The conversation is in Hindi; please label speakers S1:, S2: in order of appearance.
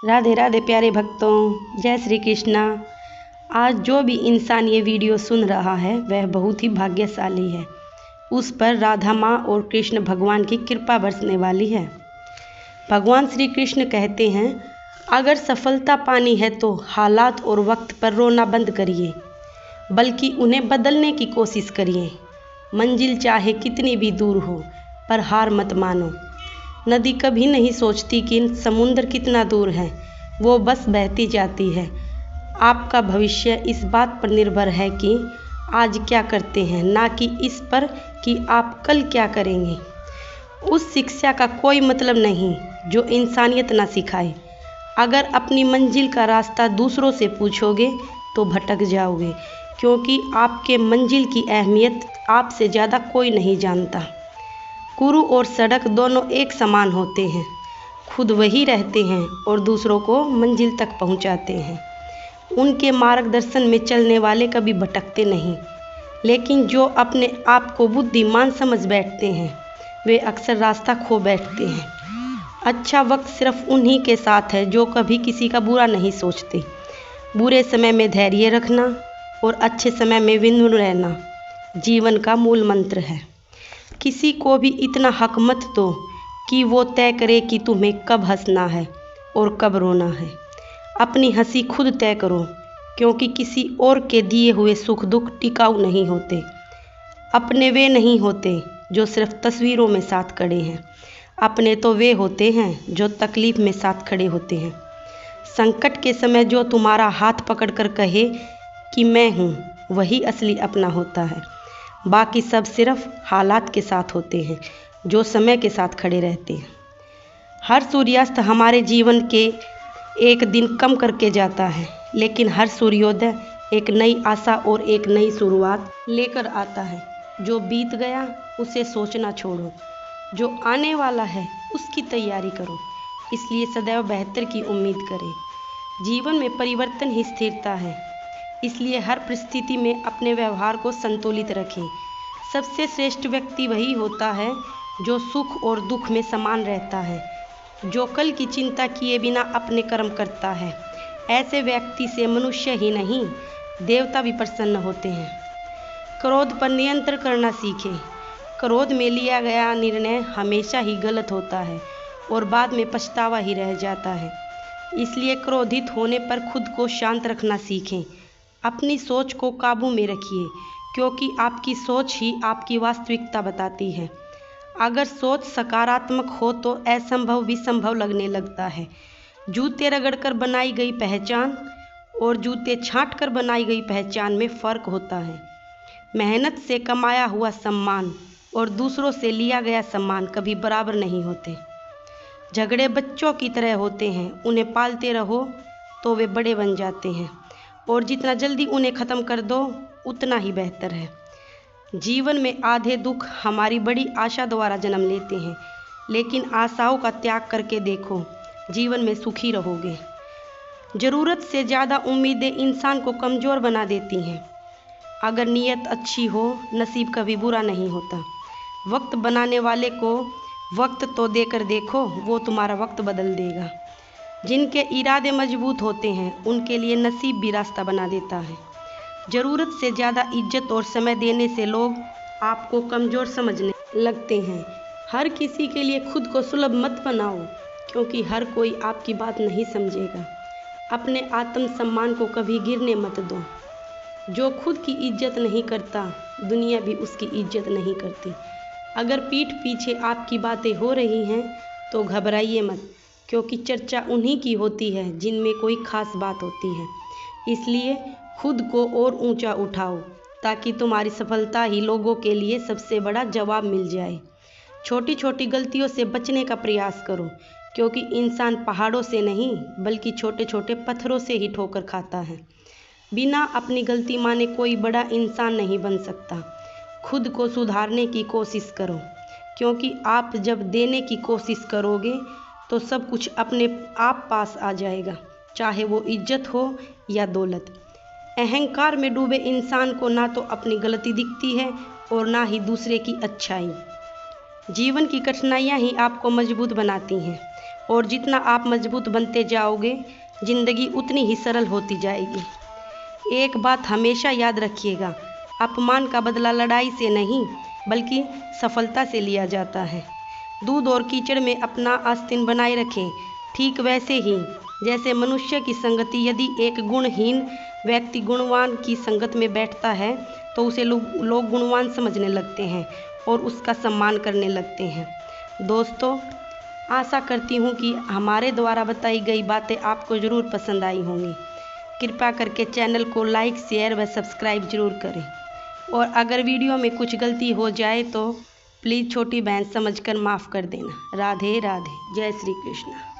S1: राधे राधे प्यारे भक्तों, जय श्री कृष्णा। आज जो भी इंसान ये वीडियो सुन रहा है वह बहुत ही भाग्यशाली है। उस पर राधा माँ और कृष्ण भगवान की कृपा बरसने वाली है। भगवान श्री कृष्ण कहते हैं, अगर सफलता पानी है तो हालात और वक्त पर रोना बंद करिए, बल्कि उन्हें बदलने की कोशिश करिए। मंजिल चाहे कितनी भी दूर हो, पर हार मत मानो। नदी कभी नहीं सोचती कि समुद्र कितना दूर है, वो बस बहती जाती है। आपका भविष्य इस बात पर निर्भर है कि आज क्या करते हैं, ना कि इस पर कि आप कल क्या करेंगे। उस शिक्षा का कोई मतलब नहीं जो इंसानियत ना सिखाए। अगर अपनी मंजिल का रास्ता दूसरों से पूछोगे तो भटक जाओगे, क्योंकि आपके मंजिल की अहमियत आपसे ज़्यादा कोई नहीं जानता। गुरु और सड़क दोनों एक समान होते हैं। खुद वही रहते हैं और दूसरों को मंजिल तक पहुंचाते हैं। उनके मार्गदर्शन में चलने वाले कभी भटकते नहीं, लेकिन जो अपने आप को बुद्धिमान समझ बैठते हैं वे अक्सर रास्ता खो बैठते हैं। अच्छा वक्त सिर्फ उन्हीं के साथ है जो कभी किसी का बुरा नहीं सोचते। बुरे समय में धैर्य रखना और अच्छे समय में विनम्र रहना जीवन का मूल मंत्र है। किसी को भी इतना हक मत दो कि वो तय करे कि तुम्हें कब हंसना है और कब रोना है। अपनी हंसी खुद तय करो, क्योंकि किसी और के दिए हुए सुख दुख टिकाऊ नहीं होते। अपने वे नहीं होते जो सिर्फ तस्वीरों में साथ खड़े हैं, अपने तो वे होते हैं जो तकलीफ में साथ खड़े होते हैं। संकट के समय जो तुम्हारा हाथ पकड़कर कहे कि मैं हूँ, वही असली अपना होता है। बाकी सब सिर्फ हालात के साथ होते हैं जो समय के साथ खड़े रहते हैं। हर सूर्यास्त हमारे जीवन के एक दिन कम करके जाता है, लेकिन हर सूर्योदय एक नई आशा और एक नई शुरुआत लेकर आता है। जो बीत गया उसे सोचना छोड़ो, जो आने वाला है उसकी तैयारी करो। इसलिए सदैव बेहतर की उम्मीद करें। जीवन में परिवर्तन ही स्थिरता है, इसलिए हर परिस्थिति में अपने व्यवहार को संतुलित रखें। सबसे श्रेष्ठ व्यक्ति वही होता है जो सुख और दुख में समान रहता है, जो कल की चिंता किए बिना अपने कर्म करता है। ऐसे व्यक्ति से मनुष्य ही नहीं, देवता भी प्रसन्न होते हैं। क्रोध पर नियंत्रण करना सीखें। क्रोध में लिया गया निर्णय हमेशा ही गलत होता है और बाद में पछतावा ही रह जाता है। इसलिए क्रोधित होने पर खुद को शांत रखना सीखें। अपनी सोच को काबू में रखिए, क्योंकि आपकी सोच ही आपकी वास्तविकता बताती है। अगर सोच सकारात्मक हो तो असंभव भी संभव लगने लगता है। जूते रगड़कर बनाई गई पहचान और जूते छांट कर बनाई गई पहचान में फ़र्क होता है। मेहनत से कमाया हुआ सम्मान और दूसरों से लिया गया सम्मान कभी बराबर नहीं होते। झगड़े बच्चों की तरह होते हैं, उन्हें पालते रहो तो वे बड़े बन जाते हैं, और जितना जल्दी उन्हें ख़त्म कर दो उतना ही बेहतर है। जीवन में आधे दुख हमारी बड़ी आशा द्वारा जन्म लेते हैं, लेकिन आशाओं का त्याग करके देखो, जीवन में सुखी रहोगे। ज़रूरत से ज़्यादा उम्मीदें इंसान को कमज़ोर बना देती हैं। अगर नीयत अच्छी हो, नसीब कभी बुरा नहीं होता। वक्त बनाने वाले को वक्त तो देकर देखो, वो तुम्हारा वक्त बदल देगा। जिनके इरादे मजबूत होते हैं उनके लिए नसीब भी रास्ता बना देता है। ज़रूरत से ज़्यादा इज्जत और समय देने से लोग आपको कमज़ोर समझने लगते हैं। हर किसी के लिए खुद को सुलभ मत बनाओ, क्योंकि हर कोई आपकी बात नहीं समझेगा। अपने आत्मसम्मान को कभी गिरने मत दो। जो खुद की इज्जत नहीं करता, दुनिया भी उसकी इज्जत नहीं करती। अगर पीठ पीछे आपकी बातें हो रही हैं तो घबराइए मत, क्योंकि चर्चा उन्हीं की होती है जिनमें कोई खास बात होती है। इसलिए खुद को और ऊंचा उठाओ, ताकि तुम्हारी सफलता ही लोगों के लिए सबसे बड़ा जवाब मिल जाए। छोटी छोटी गलतियों से बचने का प्रयास करो, क्योंकि इंसान पहाड़ों से नहीं बल्कि छोटे छोटे पत्थरों से ही ठोकर खाता है। बिना अपनी गलती माने कोई बड़ा इंसान नहीं बन सकता। खुद को सुधारने की कोशिश करो, क्योंकि आप जब देने की कोशिश करोगे तो सब कुछ अपने आप पास आ जाएगा, चाहे वो इज्जत हो या दौलत। अहंकार में डूबे इंसान को ना तो अपनी गलती दिखती है और ना ही दूसरे की अच्छाई। जीवन की कठिनाइयाँ ही आपको मजबूत बनाती हैं। और जितना आप मजबूत बनते जाओगे, ज़िंदगी उतनी ही सरल होती जाएगी। एक बात हमेशा याद रखिएगा, अपमान का बदला लड़ाई से नहीं बल्कि सफलता से लिया जाता है। दूध और कीचड़ में अपना आस्तीन बनाए रखें। ठीक वैसे ही जैसे मनुष्य की संगति, यदि एक गुणहीन व्यक्ति गुणवान की संगत में बैठता है तो उसे लोग गुणवान समझने लगते हैं और उसका सम्मान करने लगते हैं। दोस्तों, आशा करती हूँ कि हमारे द्वारा बताई गई बातें आपको ज़रूर पसंद आई होंगी। कृपया करके चैनल को लाइक, शेयर व सब्सक्राइब जरूर करें। और अगर वीडियो में कुछ गलती हो जाए तो प्लीज़ छोटी बहन समझकर माफ़ कर देना। राधे राधे। जय श्री कृष्ण।